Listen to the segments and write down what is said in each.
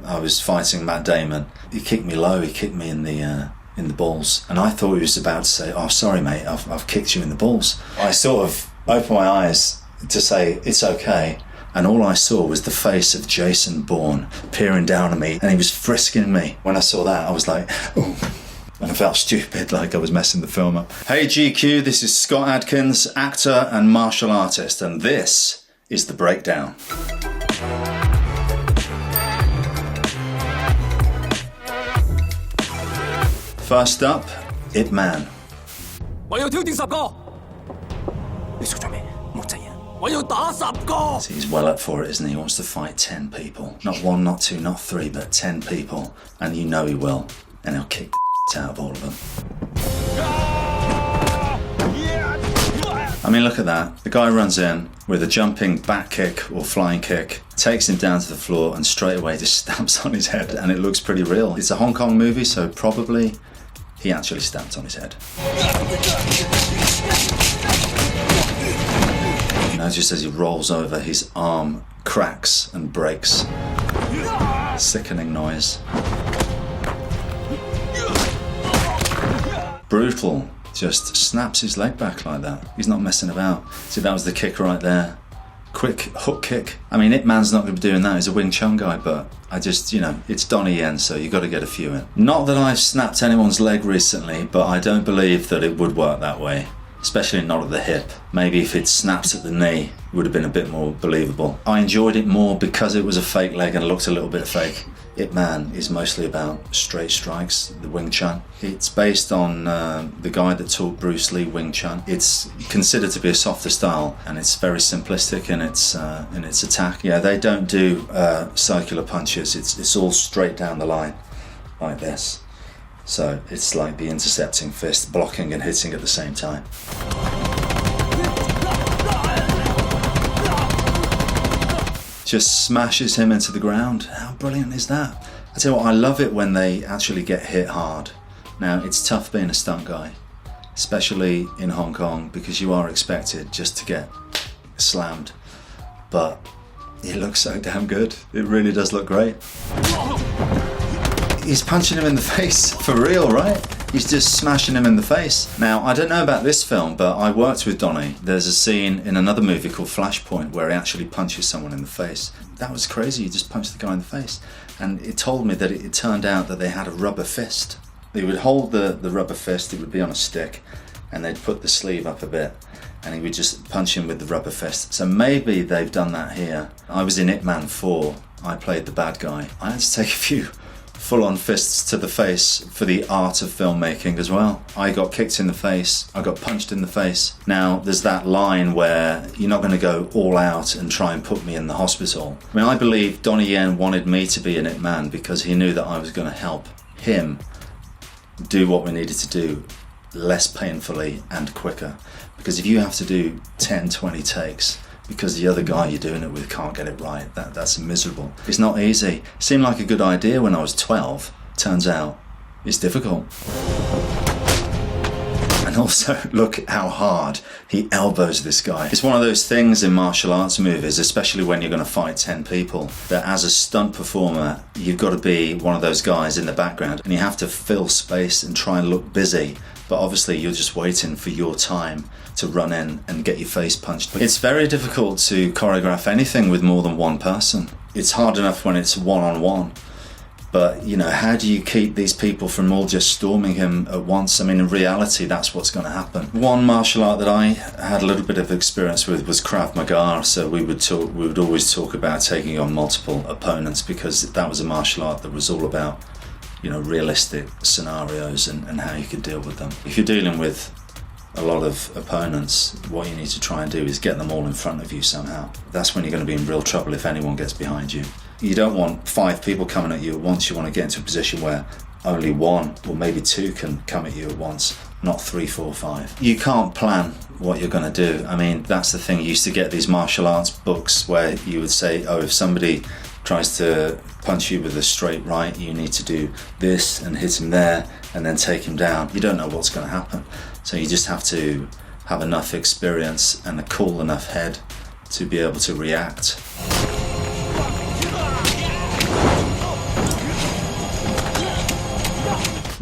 I was fighting Matt Damon. He kicked me low. He kicked me in the balls, and I thought he was about to say, "Oh, sorry, mate, I've kicked you in the balls." I sort of opened my eyes to say, "It's okay." And all I saw was the face of Jason Bourne peering down at me, and he was frisking me. When I saw that, I was like, "Oh," and I felt stupid, like I was messing the film up. Hey GQ, this is Scott Adkins, actor and martial artist, and this is The Breakdown. First up, Ip Man. He's well up for it, isn't he? He wants to fight 10 people. Not 1, not 2, not 3, but 10 people. And you know he will. And he'll kick the out of all of them. I mean, look at that. The guy runs in with a jumping back kick or flying kick, takes him down to the floor, and straight away just stamps on his head. And it looks pretty real. It's a Hong Kong movie, so probably he actually stamped on his head. You know, just as he rolls over, his arm cracks and breaks. Sickening noise. Brutal. Just snaps his leg back like that. He's not messing about. See, that was the kick right there. Quick hook kick. I mean, Ip Man's not going to be doing that. He's a Wing Chun guy, but I just, you know, it's Donnie Yen, so you got to get a few in. Not that I've snapped anyone's leg recently, but I don't believe that it would work that way. Especially not at the hip. Maybe if it snapped at the knee, it would have been a bit more believable. I enjoyed it more because it was a fake leg and looked a little bit fake. Ip Man is mostly about straight strikes, the Wing Chun. It's based on the guy that taught Bruce Lee Wing Chun. It's considered to be a softer style, and it's very simplistic in its attack. Yeah, they don't do circular punches. It's all straight down the line, like this. So it's like the intercepting fist, blocking and hitting at the same time. Just smashes him into the ground. How brilliant is that? I tell you what, I love it when they actually get hit hard. Now, it's tough being a stunt guy, especially in Hong Kong, because you are expected just to get slammed. But it looks so damn good. It really does look great. He's punching him in the face, for real, right? He's just smashing him in the face. Now, I don't know about this film, but I worked with Donnie. There's a scene in another movie called Flashpoint where he actually punches someone in the face. That was crazy, he just punched the guy in the face. And it told me that it turned out that they had a rubber fist. They would hold the rubber fist, it would be on a stick, and they'd put the sleeve up a bit, and he would just punch him with the rubber fist. So maybe they've done that here. I was in Ip Man 4, I played the bad guy. I had to take a few full-on fists to the face for the art of filmmaking as well. I got kicked in the face, I got punched in the face. Now, there's that line where you're not going to go all out and try and put me in the hospital. I mean, I believe Donnie Yen wanted me to be an Ip Man because he knew that I was going to help him do what we needed to do less painfully and quicker. Because if you have to do 10, 20 takes, because the other guy you're doing it with can't get it right, that's miserable. It's not easy. It seemed like a good idea when I was 12. Turns out it's difficult. And also, look how hard he elbows this guy. It's one of those things in martial arts movies, especially when you're going to fight 10 people, that as a stunt performer, you've got to be one of those guys in the background, and you have to fill space and try and look busy. But obviously, you're just waiting for your time to run in and get your face punched. It's very difficult to choreograph anything with more than one person. It's hard enough when it's one-on-one. But, you know, how do you keep these people from all just storming him at once? I mean, in reality, that's what's going to happen. One martial art that I had a little bit of experience with was Krav Maga. So we would always talk about taking on multiple opponents, because that was a martial art that was all about, you know, realistic scenarios and how you could deal with them. If you're dealing with a lot of opponents, what you need to try and do is get them all in front of you somehow. That's when you're going to be in real trouble if anyone gets behind you. You don't want 5 people coming at you at once. You want to get into a position where only 1 or maybe 2 can come at you at once, not 3, 4, 5. You can't plan what you're going to do. I mean, that's the thing. You used to get these martial arts books where you would say, oh, if somebody tries to punch you with a straight right, you need to do this and hit him there and then take him down. You don't know what's going to happen. So you just have to have enough experience and a cool enough head to be able to react.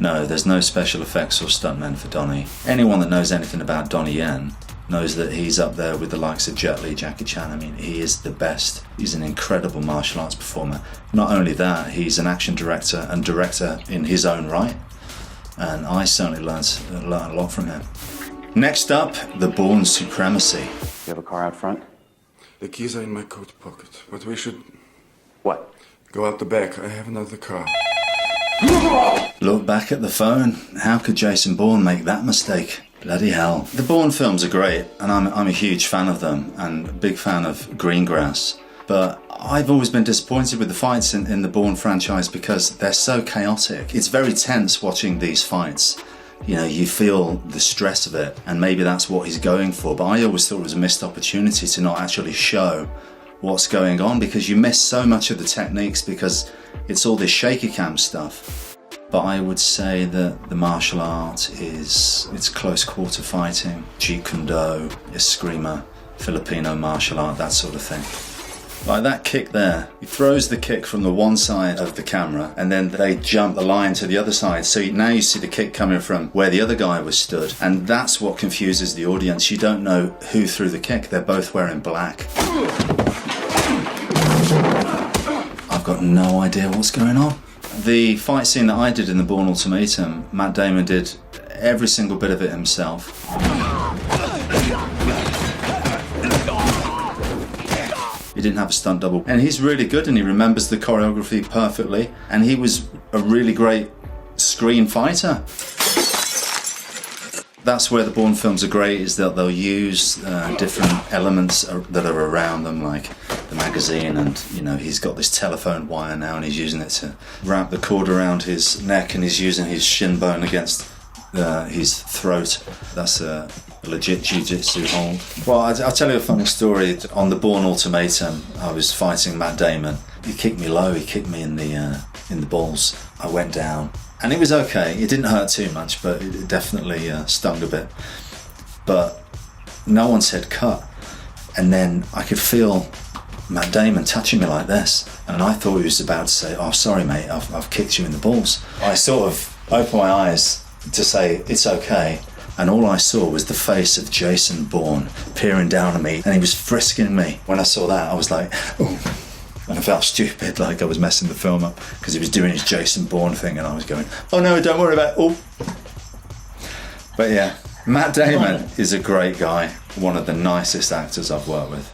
No, there's no special effects or stuntmen for Donnie. Anyone that knows anything about Donnie Yen knows that he's up there with the likes of Jet Li, Jackie Chan. I mean, he is the best. He's an incredible martial arts performer. Not only that, he's an action director and director in his own right. And I certainly learned a lot from him. Next up, the Bourne Supremacy. You have a car out front? The keys are in my coat pocket, but we should... What? Go out the back. I have another car. Look back at the phone. How could Jason Bourne make that mistake? Bloody hell. The Bourne films are great, and I'm a huge fan of them, and a big fan of Greengrass. But I've always been disappointed with the fights in the Bourne franchise because they're so chaotic. It's very tense watching these fights. You know, you feel the stress of it, and maybe that's what he's going for. But I always thought it was a missed opportunity to not actually show what's going on, because you miss so much of the techniques because it's all this shaky cam stuff. But I would say that the martial art it's close quarter fighting, Jeet Kune Do, Eskrima, Filipino martial art, that sort of thing. Like that kick there, he throws the kick from the one side of the camera and then they jump the line to the other side. So now you see the kick coming from where the other guy was stood, and that's what confuses the audience. You don't know who threw the kick. They're both wearing black. I've got no idea what's going on. The fight scene that I did in the Bourne Ultimatum, Matt Damon did every single bit of it himself. He didn't have a stunt double. And he's really good and he remembers the choreography perfectly. And he was a really great screen fighter. That's where the Bourne films are great, is that they'll use different elements that are around them, like the magazine, and you know, he's got this telephone wire now and he's using it to wrap the cord around his neck, and he's using his shin bone against his throat. That's a legit jiu-jitsu hold. Well, I'll tell you a funny story. On the Bourne Ultimatum, I was fighting Matt Damon. He kicked me low, he kicked me in the balls. I went down. And it was okay. It didn't hurt too much, but it definitely stung a bit. But no one said cut. And then I could feel Matt Damon touching me like this. And I thought he was about to say, "Oh, sorry, mate, I've kicked you in the balls." I sort of opened my eyes to say, "It's okay." And all I saw was the face of Jason Bourne peering down at me. And he was frisking me. When I saw that, I was like, "Oh." And I felt stupid, like I was messing the film up, because he was doing his Jason Bourne thing and I was going, "Oh no, don't worry about it." Oh. But yeah, Matt Damon is a great guy, one of the nicest actors I've worked with.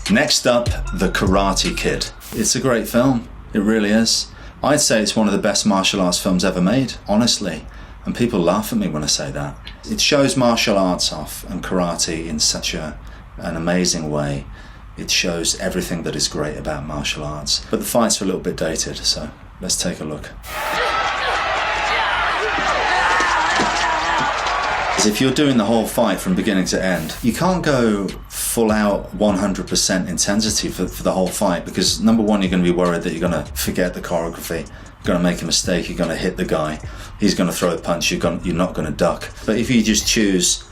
Next up, The Karate Kid. It's a great film, it really is. I'd say it's one of the best martial arts films ever made, honestly. And people laugh at me when I say that. It shows martial arts off and karate in such an amazing way. It shows everything that is great about martial arts. But the fights are a little bit dated, so let's take a look. If you're doing the whole fight from beginning to end, you can't go full out 100% intensity for the whole fight, because number one, you're going to be worried that you're going to forget the choreography, you're going to make a mistake, you're going to hit the guy, he's going to throw a punch, you're not going to duck. But if you just choose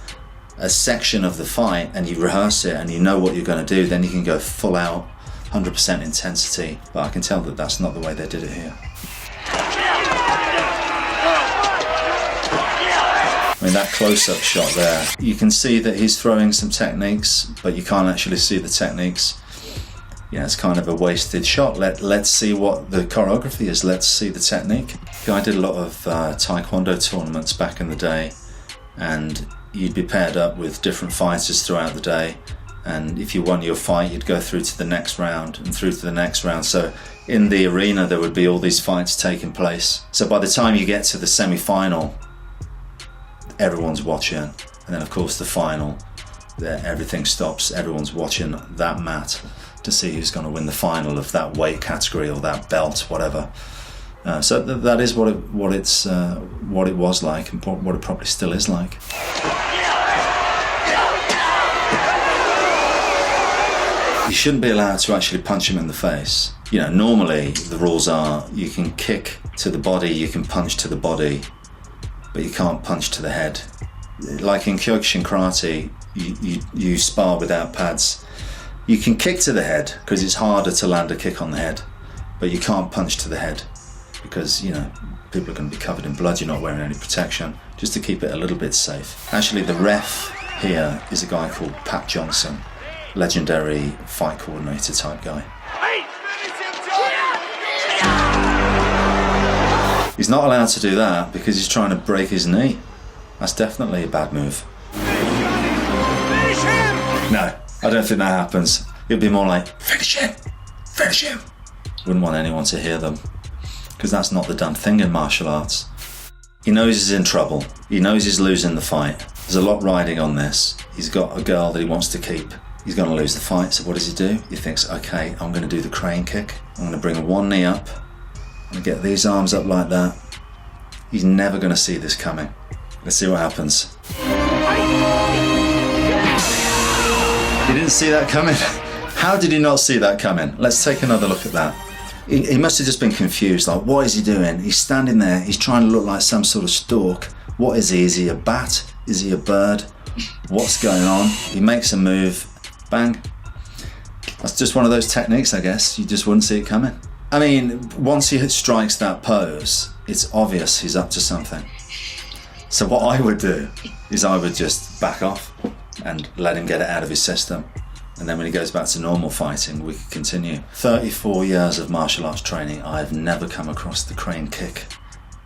a section of the fight and you rehearse it and you know what you're going to do, then you can go full out 100% intensity. But I can tell that that's not the way they did it here. I mean, that close-up shot there, you can see that he's throwing some techniques, but you can't actually see the techniques. Yeah, it's kind of a wasted shot. Let's see what the choreography is. Let's see the technique. I did a lot of taekwondo tournaments back in the day, and you'd be paired up with different fighters throughout the day, and if you won your fight, you'd go through to the next round and through to the next round. So in the arena, there would be all these fights taking place. So by the time you get to the semi-final, everyone's watching, and then of course the final, everything stops, everyone's watching that mat to see who's going to win the final of that weight category or that belt, whatever. So that is what it was like, and what it probably still is like. You shouldn't be allowed to actually punch him in the face. You know, normally the rules are you can kick to the body, you can punch to the body, but you can't punch to the head. Like in Kyokushin karate, you spar without pads. You can kick to the head because it's harder to land a kick on the head, but you can't punch to the head. because, you know, people are going to be covered in blood, you're not wearing any protection, just to keep it a little bit safe. Actually, the ref here is a guy called Pat Johnson, legendary fight coordinator type guy. He's not allowed to do that because he's trying to break his knee. That's definitely a bad move. No, I don't think that happens. It'd be more like, finish him, finish him. Wouldn't want anyone to hear them, because that's not the done thing in martial arts. He knows he's in trouble. He knows he's losing the fight. There's a lot riding on this. He's got a girl that he wants to keep. He's going to lose the fight, so what does he do? He thinks, okay, I'm going to do the crane kick. I'm going to bring one knee up. I'm going to get these arms up like that. He's never going to see this coming. Let's see what happens. He didn't see that coming. How did he not see that coming? Let's take another look at that. He must have just been confused, like, what is he doing? He's standing there, he's trying to look like some sort of stork. What is he? Is he a bat? Is he a bird? What's going on? He makes a move, bang. That's just one of those techniques, I guess. You just wouldn't see it coming. I mean, once he strikes that pose, it's obvious he's up to something. So what I would do is I would just back off and let him get it out of his system. And then when he goes back to normal fighting, we could continue. 34 years of martial arts training, I've never come across the crane kick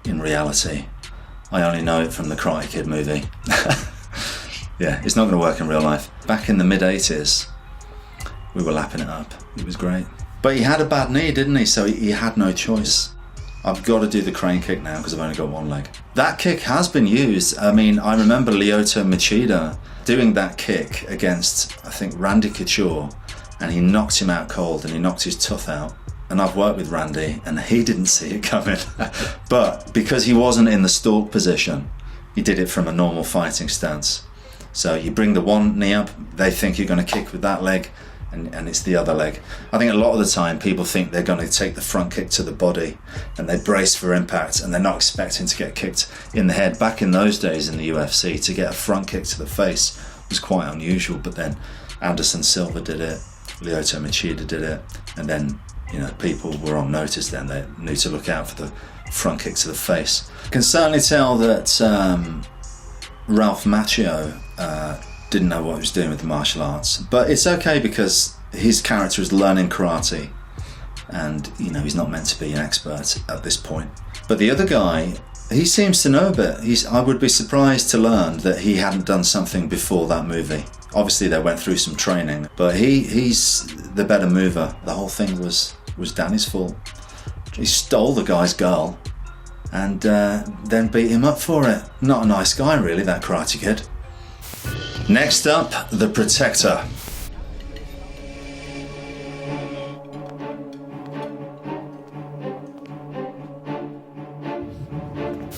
in reality. I only know it from the Karate Kid movie. Yeah, it's not going to work in real life. Back in the mid-80s, we were lapping it up. It was great. But he had a bad knee, didn't he? So he had no choice. I've got to do the crane kick now because I've only got one leg. That kick has been used. I mean, I remember Lyoto Machida doing that kick against, I think, Randy Couture, and he knocked him out cold and he knocked his tooth out. And I've worked with Randy and he didn't see it coming. But because he wasn't in the stalk position, he did it from a normal fighting stance. So you bring the one knee up, they think you're going to kick with that leg, and it's the other leg. I think a lot of the time people think they're going to take the front kick to the body and they brace for impact and they're not expecting to get kicked in the head. Back in those days in the UFC, to get a front kick to the face was quite unusual, but then Anderson Silva did it, Lyoto Machida did it, and then, you know, people were on notice then. They knew to look out for the front kick to the face. I can certainly tell that Ralph Macchio didn't know what he was doing with the martial arts, but it's okay because his character is learning karate and, you know, he's not meant to be an expert at this point. But the other guy, he seems to know a bit. I would be surprised to learn that he hadn't done something before that movie. Obviously they went through some training, but he's the better mover. The whole thing was Danny's fault. He stole the guy's girl and then beat him up for it. Not a nice guy really, that Karate Kid. Next up, The Protector.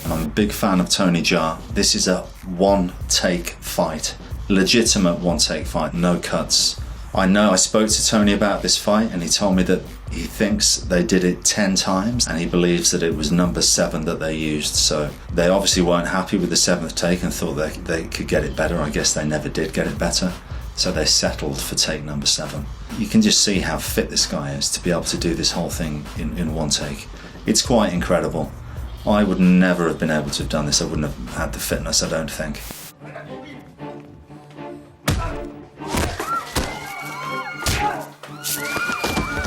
And I'm a big fan of Tony Jaa. This is a one-take fight. Legitimate one-take fight, no cuts. I know I spoke to Tony about this fight and he told me that he thinks they did it 10 times and he believes that it was number 7 that they used. So they obviously weren't happy with the 7th take and thought they could get it better. I guess they never did get it better. So they settled for take number 7. You can just see how fit this guy is to be able to do this whole thing in one take. It's quite incredible. I would never have been able to have done this. I wouldn't have had the fitness, I don't think.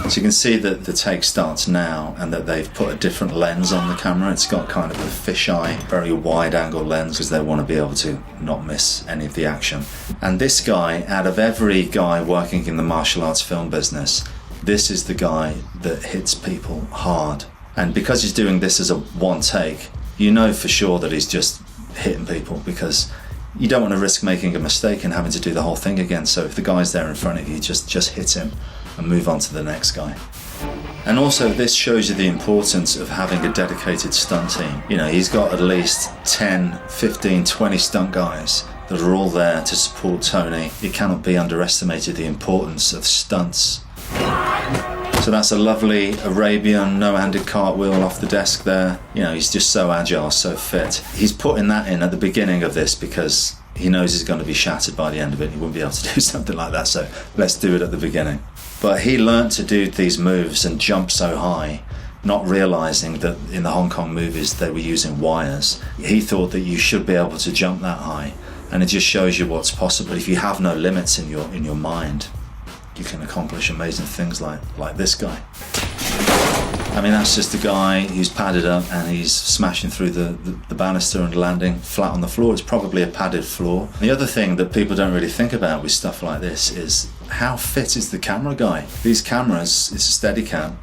So you can see that the take starts now and that they've put a different lens on the camera. It's got kind of a fisheye, very wide angle lens because they want to be able to not miss any of the action. And this guy, out of every guy working in the martial arts film business, this is the guy that hits people hard. And because he's doing this as a one take, you know for sure that he's just hitting people because you don't want to risk making a mistake and having to do the whole thing again. So if the guy's there in front of you, just hit him and move on to the next guy. And also this shows you the importance of having a dedicated stunt team. You know, he's got at least 10, 15, 20 stunt guys that are all there to support Tony. It cannot be underestimated the importance of stunts. So that's a lovely Arabian no-handed cartwheel off the desk there. You know, he's just so agile, so fit. He's putting that in at the beginning of this because he knows he's going to be shattered by the end of it. He wouldn't be able to do something like that, so let's do it at the beginning. But he learnt to do these moves and jump so high not realizing that in the Hong Kong movies they were using wires. He thought that you should be able to jump that high, and it just shows you what's possible. If you have no limits in your mind, you can accomplish amazing things like this guy. I mean, that's just a guy who's padded up and he's smashing through the banister and landing flat on the floor. It's probably a padded floor. The other thing that people don't really think about with stuff like this is how fit is the camera guy? These cameras, it's a Steadicam,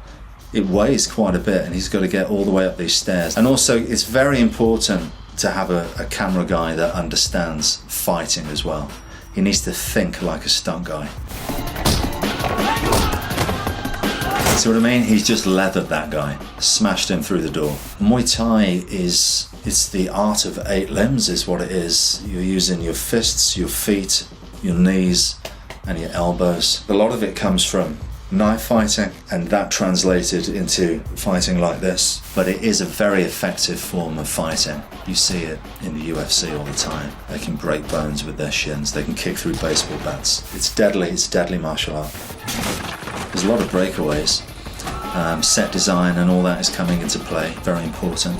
it weighs quite a bit, and he's got to get all the way up these stairs. And also, it's very important to have a camera guy that understands fighting as well. He needs to think like a stunt guy. See what I mean? He's just leathered that guy, smashed him through the door. Muay Thai it's the art of 8 limbs is what it is. You're using your fists, your feet, your knees, and your elbows. A lot of it comes from knife fighting, and that translated into fighting like this. But it is a very effective form of fighting. You see it in the UFC all the time. They can break bones with their shins. They can kick through baseball bats. It's deadly martial art. There's a lot of breakaways. Set design and all that is coming into play. Very important.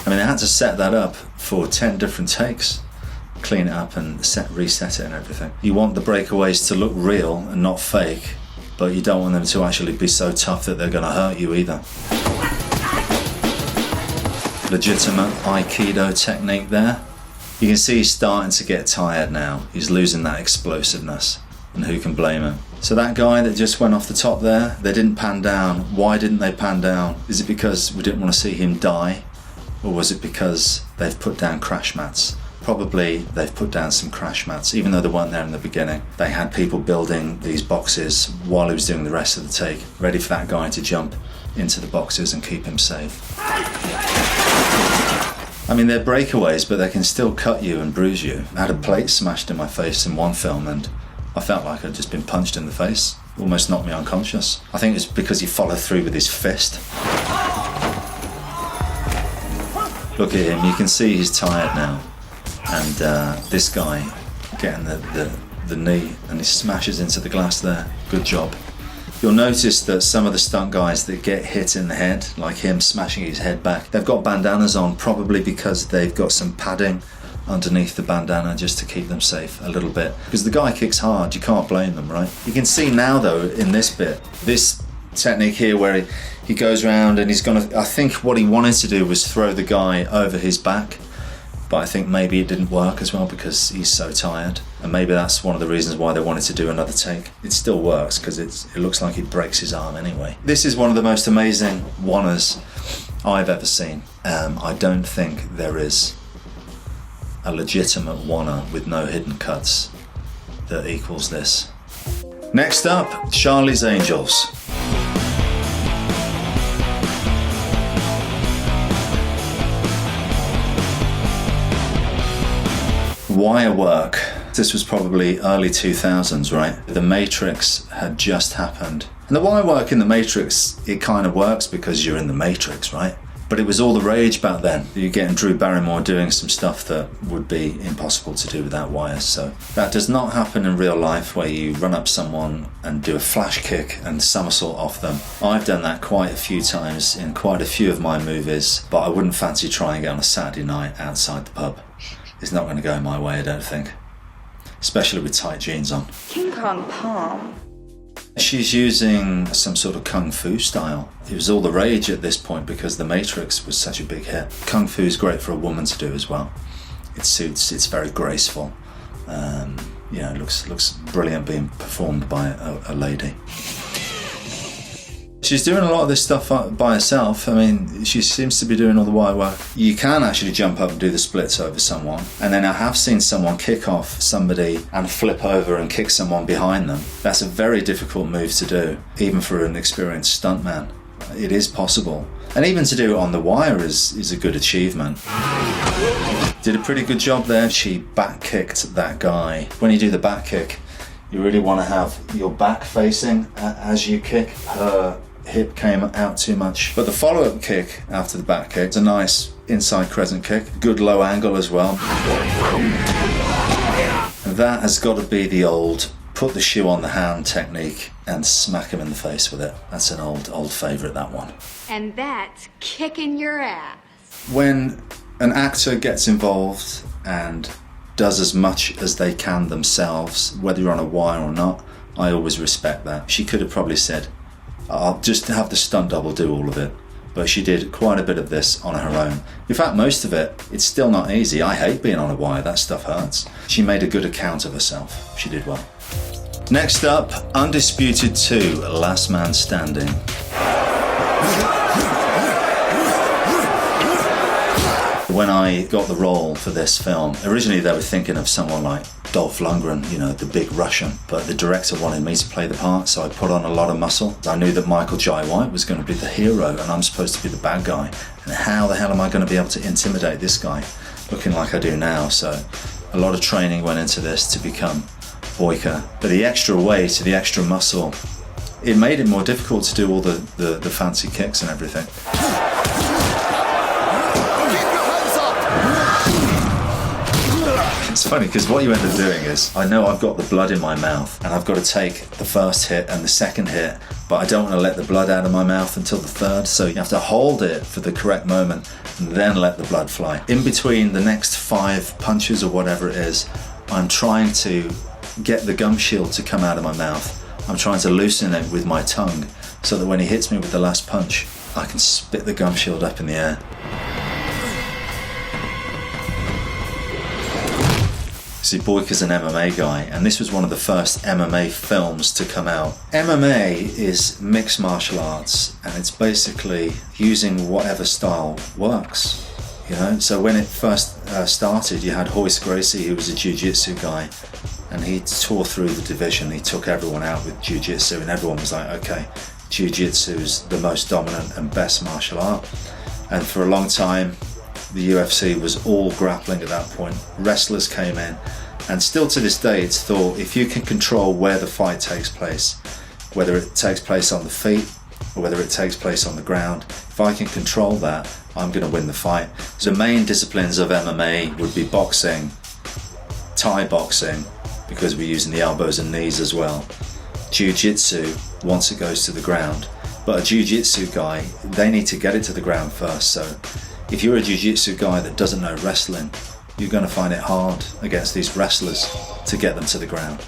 I mean, they had to set that up for 10 different takes. Clean it up and reset it and everything. You want the breakaways to look real and not fake, but you don't want them to actually be so tough that they're going to hurt you either. Legitimate Aikido technique there. You can see he's starting to get tired now. He's losing that explosiveness, and who can blame him? So that guy that just went off the top there, they didn't pan down. Why didn't they pan down? Is it because we didn't want to see him die? Or was it because they've put down crash mats? Probably they've put down some crash mats, even though they weren't there in the beginning. They had people building these boxes while he was doing the rest of the take, ready for that guy to jump into the boxes and keep him safe. I mean, they're breakaways, but they can still cut you and bruise you. I had a plate smashed in my face in one film, and I felt like I'd just been punched in the face. Almost knocked me unconscious. I think it's because he followed through with his fist. Look at him, you can see he's tired now. And this guy getting the knee, and he smashes into the glass there. Good job. You'll notice that some of the stunt guys that get hit in the head, like him smashing his head back, they've got bandanas on, probably because they've got some padding underneath the bandana just to keep them safe a little bit. Because the guy kicks hard, you can't blame them, right? You can see now though, in this bit, this technique here where he goes around and he's gonna, I think what he wanted to do was throw the guy over his back. But I think maybe it didn't work as well because he's so tired, and maybe that's one of the reasons why they wanted to do another take. It still works because it looks like it breaks his arm anyway. This is one of the most amazing one-ers I've ever seen. I don't think there is a legitimate one-er with no hidden cuts that equals this. Next up, Charlie's Angels. Wire work. This was probably early 2000s, right? The Matrix had just happened. And the wire work in the Matrix, it kind of works because you're in the Matrix, right? But it was all the rage back then. You're getting Drew Barrymore doing some stuff that would be impossible to do without wires. So that does not happen in real life where you run up someone and do a flash kick and somersault off them. I've done that quite a few times in quite a few of my movies, but I wouldn't fancy trying it on a Saturday night outside the pub. It's not going to go my way, I don't think. Especially with tight jeans on. King Kong palm. She's using some sort of kung fu style. It was all the rage at this point because The Matrix was such a big hit. Kung fu is great for a woman to do as well. It suits, it's very graceful. It looks brilliant being performed by a lady. She's doing a lot of this stuff by herself. I mean, she seems to be doing all the wire work. You can actually jump up and do the splits over someone. And then I have seen someone kick off somebody and flip over and kick someone behind them. That's a very difficult move to do, even for an experienced stuntman. It is possible. And even to do it on the wire is a good achievement. Did a pretty good job there. She back kicked that guy. When you do the back kick, you really want to have your back facing as you kick. Her hip came out too much. But the follow-up kick after the back kick is a nice inside crescent kick. Good low angle as well. And that has got to be the old put the shoe on the hand technique and smack him in the face with it. That's an old favourite, that one. And that's kicking your ass. When an actor gets involved and does as much as they can themselves, whether you're on a wire or not, I always respect that. She could have probably said, I'll just have the stunt double do all of it. But she did quite a bit of this on her own. In fact, most of it, it's still not easy. I hate being on a wire, that stuff hurts. She made a good account of herself. She did well. Next up, Undisputed 2, Last Man Standing. When I got the role for this film, originally they were thinking of someone like Dolph Lundgren, you know, the big Russian, but the director wanted me to play the part, so I put on a lot of muscle. I knew that Michael Jai White was going to be the hero and I'm supposed to be the bad guy. And how the hell am I going to be able to intimidate this guy looking like I do now? So a lot of training went into this to become Boyka. But the extra weight, the extra muscle, it made it more difficult to do all the fancy kicks and everything. It's funny because what you end up doing is, I know I've got the blood in my mouth and I've got to take the first hit and the second hit, but I don't want to let the blood out of my mouth until the third, so you have to hold it for the correct moment and then let the blood fly. In between the next 5 punches or whatever it is, I'm trying to get the gum shield to come out of my mouth. I'm trying to loosen it with my tongue so that when he hits me with the last punch, I can spit the gum shield up in the air. See, Boyka's an MMA guy, and this was one of the first MMA films to come out. MMA is mixed martial arts, and it's basically using whatever style works, you know? So when it first started, you had Royce Gracie, who was a jiu-jitsu guy, and he tore through the division. He took everyone out with jiu-jitsu, and everyone was like, okay, jiu-jitsu is the most dominant and best martial art. And for a long time, the UFC was all grappling at that point. Wrestlers came in, and still to this day it's thought, if you can control where the fight takes place, whether it takes place on the feet or whether it takes place on the ground, if I can control that, I'm going to win the fight. So the main disciplines of MMA would be boxing, Thai boxing, because we're using the elbows and knees as well, jiu-jitsu once it goes to the ground. But a jiu-jitsu guy, they need to get it to the ground first. So if you're a jiu-jitsu guy that doesn't know wrestling, you're going to find it hard against these wrestlers to get them to the ground.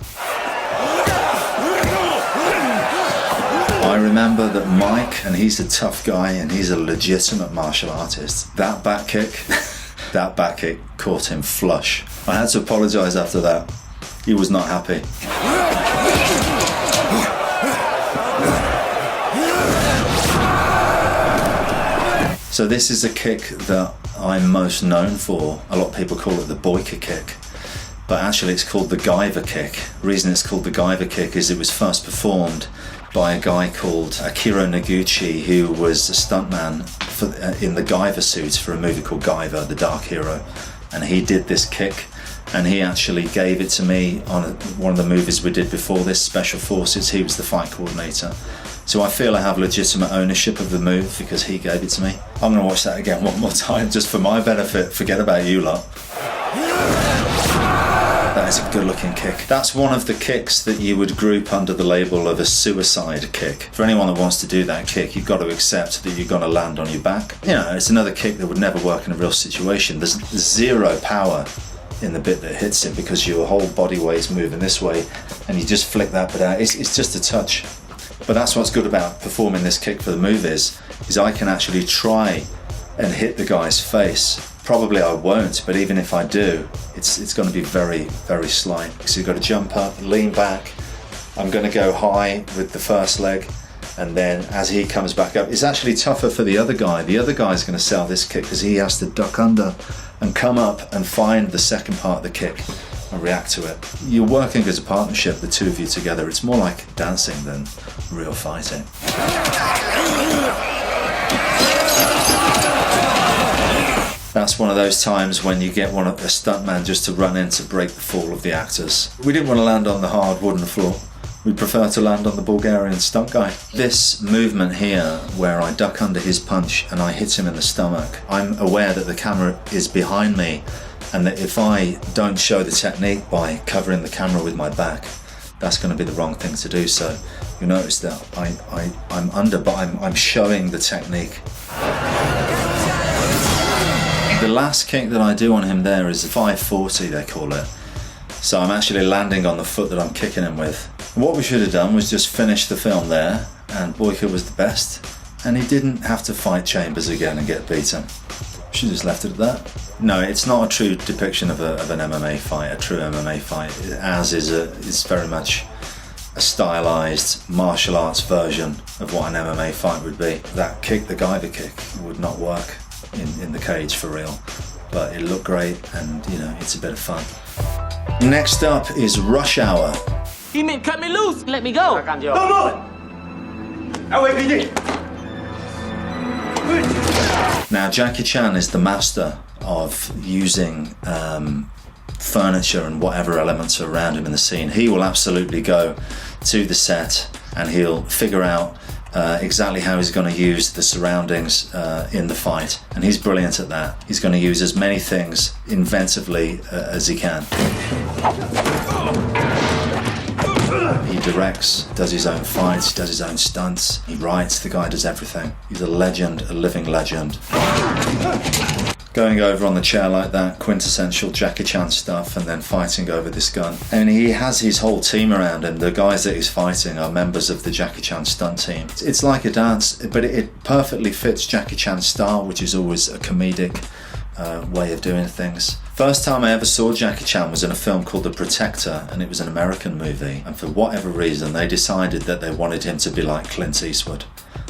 I remember that Mike, and he's a tough guy and he's a legitimate martial artist, that back kick caught him flush. I had to apologise after that. He was not happy. So this is a kick that I'm most known for. A lot of people call it the Boyka kick, but actually it's called the Guyver kick. The reason it's called the Guyver kick is it was first performed by a guy called Akira Noguchi, who was a stuntman in the Guyver suits for a movie called Guyver, The Dark Hero. And he did this kick, and he actually gave it to me on one of the movies we did before this, Special Forces. He was the fight coordinator. So I feel I have legitimate ownership of the move because he gave it to me. I'm going to watch that again one more time just for my benefit. Forget about you lot. That is a good looking kick. That's one of the kicks that you would group under the label of a suicide kick. For anyone that wants to do that kick, you've got to accept that you're going to land on your back. You know, it's another kick that would never work in a real situation. There's zero power in the bit that hits it because your whole body weight's moving this way and you just flick that bit out. It's just a touch. But that's what's good about performing this kick for the movies, is I can actually try and hit the guy's face. Probably I won't, but even if I do, it's going to be very, very slight. So you've got to jump up, lean back. I'm going to go high with the first leg, and then as he comes back up, it's actually tougher for the other guy. The other guy's going to sell this kick because he has to duck under and come up and find the second part of the kick and react to it. You're working as a partnership, the two of you together. It's more like dancing than real fighting. That's one of those times when you get a stuntman just to run in to break the fall of the actors. We didn't want to land on the hard wooden floor. We prefer to land on the Bulgarian stunt guy. This movement here, where I duck under his punch and I hit him in the stomach, I'm aware that the camera is behind me, and that if I don't show the technique by covering the camera with my back, That's going to be the wrong thing to do. So you notice that I'm under, but I'm showing the technique. The last kick that I do on him there is a 540, they call it. So I'm actually landing on the foot that I'm kicking him with. What we should have done was just finish the film there, and Boyka was the best, and he didn't have to fight Chambers again and get beaten. Should have just left it at that. No, it's not a true depiction of an MMA fight, a true MMA fight. As is very much a stylized martial arts version of what an MMA fight would be. That kick, the Guyver kick, would not work in the cage for real, but it looked great, and you know, it's a bit of fun. Next up is Rush Hour. He meant cut me loose, let me go. Now, Jackie Chan is the master of using furniture and whatever elements are around him in the scene. He will absolutely go to the set and he'll figure out exactly how he's going to use the surroundings in the fight, and he's brilliant at that. He's going to use as many things inventively as he can. He directs, does his own fights, does his own stunts, he writes, the guy does everything. He's a legend, a living legend. Going over on the chair like that, quintessential Jackie Chan stuff, and then fighting over this gun. And he has his whole team around him. The guys that he's fighting are members of the Jackie Chan stunt team. It's like a dance, but it perfectly fits Jackie Chan's style, which is always a comedic way of doing things. First time I ever saw Jackie Chan was in a film called The Protector, and it was an American movie. And for whatever reason, they decided that they wanted him to be like Clint Eastwood.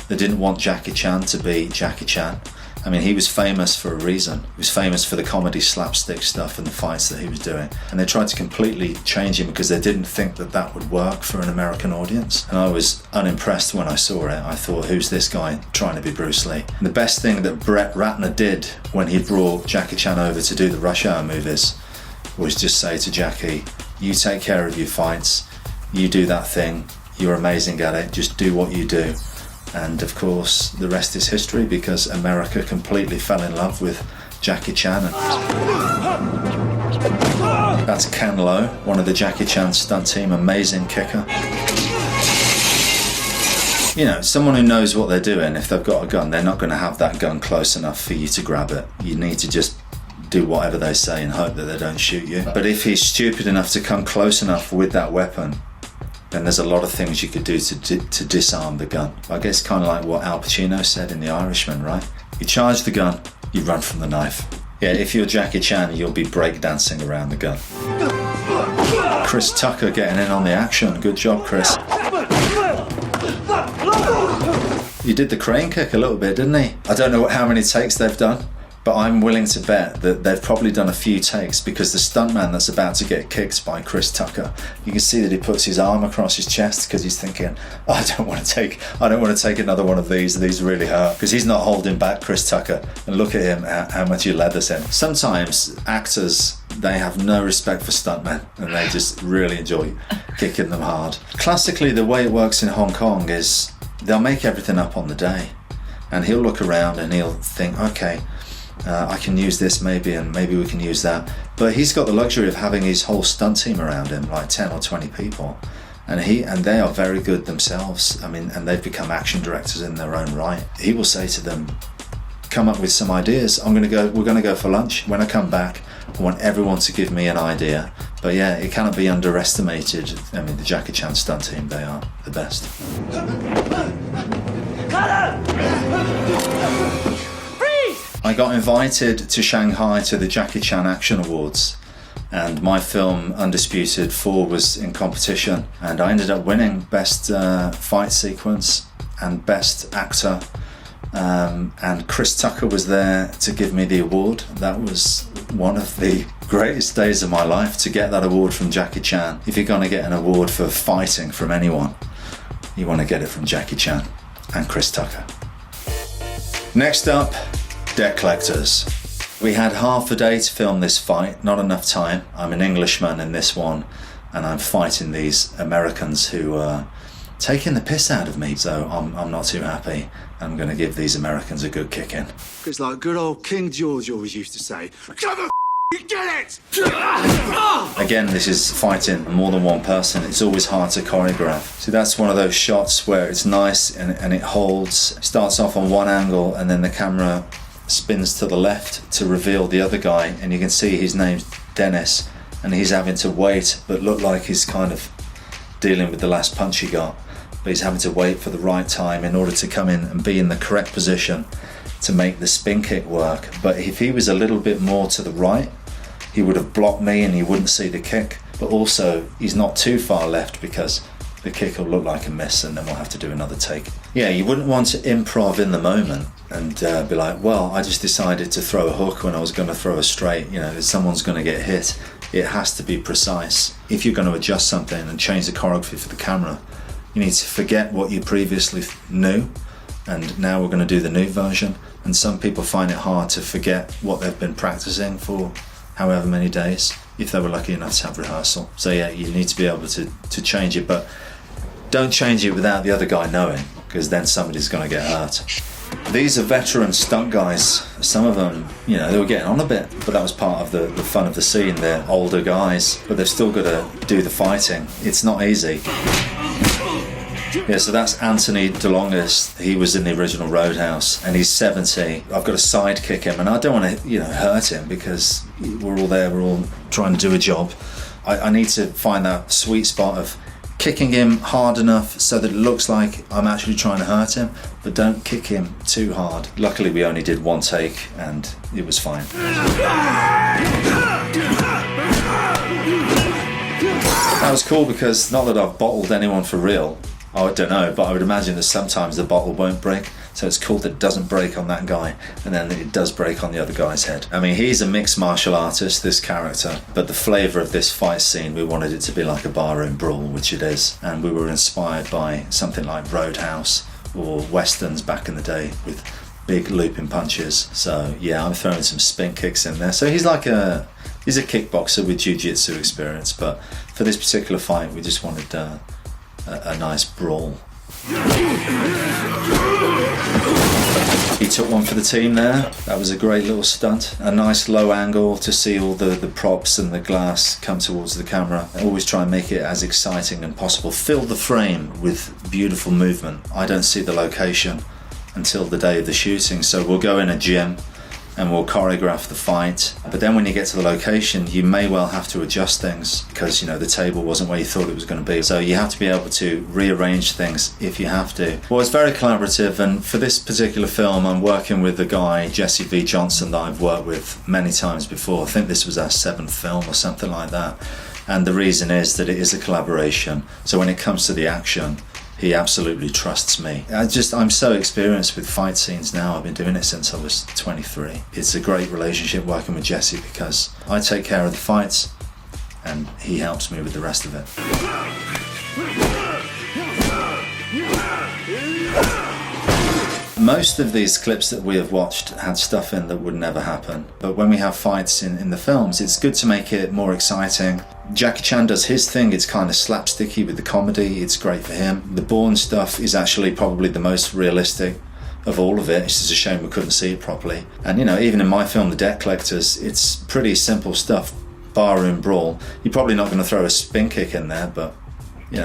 They didn't want Jackie Chan to be Jackie Chan. I mean, he was famous for a reason. He was famous for the comedy slapstick stuff and the fights that he was doing. And they tried to completely change him because they didn't think that that would work for an American audience. And I was unimpressed when I saw it. I thought, who's this guy trying to be Bruce Lee? And the best thing that Brett Ratner did when he brought Jackie Chan over to do the Rush Hour movies was just say to Jackie, you take care of your fights, you do that thing, you're amazing at it, just do what you do. And of course, the rest is history, because America completely fell in love with Jackie Chan. And that's Ken Lo, one of the Jackie Chan stunt team, amazing kicker. You know, someone who knows what they're doing, if they've got a gun, they're not going to have that gun close enough for you to grab it. You need to just do whatever they say and hope that they don't shoot you. But if he's stupid enough to come close enough with that weapon, then there's a lot of things you could do to disarm the gun. I guess kind of like what Al Pacino said in The Irishman, right? You charge the gun, you run from the knife. Yeah, if you're Jackie Chan, you'll be breakdancing around the gun. Chris Tucker getting in on the action. Good job, Chris. He did the crane kick a little bit, didn't he? I don't know how many takes they've done, but I'm willing to bet that they've probably done a few takes, because the stuntman that's about to get kicked by Chris Tucker, you can see that he puts his arm across his chest because he's thinking, oh, I don't want to take another one of these really hurt, because he's not holding back Chris Tucker. And look at him, how much he leathers him. Sometimes actors, they have no respect for stuntmen, and they just really enjoy kicking them hard. Classically, the way it works in Hong Kong is they'll make everything up on the day, and he'll look around and he'll think, okay, I can use this maybe, and maybe we can use that. But he's got the luxury of having his whole stunt team around him, like 10 or 20 people. And they are very good themselves. I mean, and they've become action directors in their own right. He will say to them, come up with some ideas. We're going to go for lunch. When I come back, I want everyone to give me an idea. But yeah, it cannot be underestimated. I mean, the Jackie Chan stunt team, they are the best. I got invited to Shanghai to the Jackie Chan Action Awards, and my film Undisputed 4 was in competition, and I ended up winning Best Fight Sequence and Best Actor, and Chris Tucker was there to give me the award. That was one of the greatest days of my life, to get that award from Jackie Chan. If you're going to get an award for fighting from anyone, you want to get it from Jackie Chan and Chris Tucker. Next up, Debt Collectors. We had half a day to film this fight, not enough time. I'm an Englishman in this one, and I'm fighting these Americans who are taking the piss out of me, so I'm not too happy. I'm going to give these Americans a good kicking. It's like good old King George always used to say, "Shut the Again, this is fighting more than one person. It's always hard to choreograph. So that's one of those shots where it's nice and it holds. It starts off on one angle and then the camera spins to the left to reveal the other guy, and you can see his name's Dennis, and he's having to wait but look like he's kind of dealing with the last punch he got, but he's having to wait for the right time in order to come in and be in the correct position to make the spin kick work. But if he was a little bit more to the right, he would have blocked me and he wouldn't see the kick. But also he's not too far left because the kick will look like a miss and then we'll have to do another take. Yeah, you wouldn't want to improv in the moment and be like, well, I just decided to throw a hook when I was going to throw a straight. You know, someone's going to get hit. It has to be precise. If you're going to adjust something and change the choreography for the camera, you need to forget what you previously knew, and now we're going to do the new version. And some people find it hard to forget what they've been practicing for however many days, if they were lucky enough to have rehearsal. So yeah, you need to be able to change it, but don't change it without the other guy knowing, because then somebody's going to get hurt. These are veteran stunt guys. Some of them, you know, they were getting on a bit, but that was part of the fun of the scene. They're older guys, but they've still got to do the fighting. It's not easy. Yeah, so that's Anthony DeLongis. He was in the original Roadhouse, and he's 70. I've got to sidekick him, and I don't want to, hurt him because we're all there. We're all trying to do a job. I need to find that sweet spot of kicking him hard enough so that it looks like I'm actually trying to hurt him, but don't kick him too hard. Luckily, we only did one take, and it was fine. That was cool because not that I've bottled anyone for real. I don't know, but I would imagine that sometimes the bottle won't break, so it's cool that it doesn't break on that guy, and then it does break on the other guy's head. I mean, he's a mixed martial artist, this character, but the flavour of this fight scene, we wanted it to be like a barroom brawl, which it is, and we were inspired by something like Roadhouse or Westerns back in the day with big looping punches. So yeah, I'm throwing some spin kicks in there. So he's a kickboxer with jiu-jitsu experience, but for this particular fight, we just wanted a nice brawl. He took one for the team there. That was a great little stunt. A nice low angle to see all the props and the glass come towards the camera. I always try and make it as exciting as possible. Fill the frame with beautiful movement. I don't see the location until the day of the shooting, so we'll go in a gym and we'll choreograph the fight. But then when you get to the location, you may well have to adjust things because, the table wasn't where you thought it was going to be. So you have to be able to rearrange things if you have to. Well, it's very collaborative, and for this particular film, I'm working with the guy, Jesse V. Johnson, that I've worked with many times before. I think this was our 7th film or something like that. And the reason is that it is a collaboration. So when it comes to the action, he absolutely trusts me. I'm so experienced with fight scenes now. I've been doing it since I was 23. It's a great relationship working with Jesse because I take care of the fights and he helps me with the rest of it. Most of these clips that we have watched had stuff in that would never happen. But when we have fights in the films, it's good to make it more exciting. Jackie Chan does his thing. It's kind of slapsticky with the comedy. It's great for him. The Bourne stuff is actually probably the most realistic of all of it. It's just a shame we couldn't see it properly. And even in my film, The Debt Collectors, it's pretty simple stuff. Barroom brawl. You're probably not going to throw a spin kick in there, but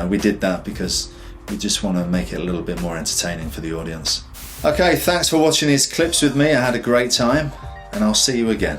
we did that because we just want to make it a little bit more entertaining for the audience. Okay, thanks for watching these clips with me. I had a great time, and I'll see you again.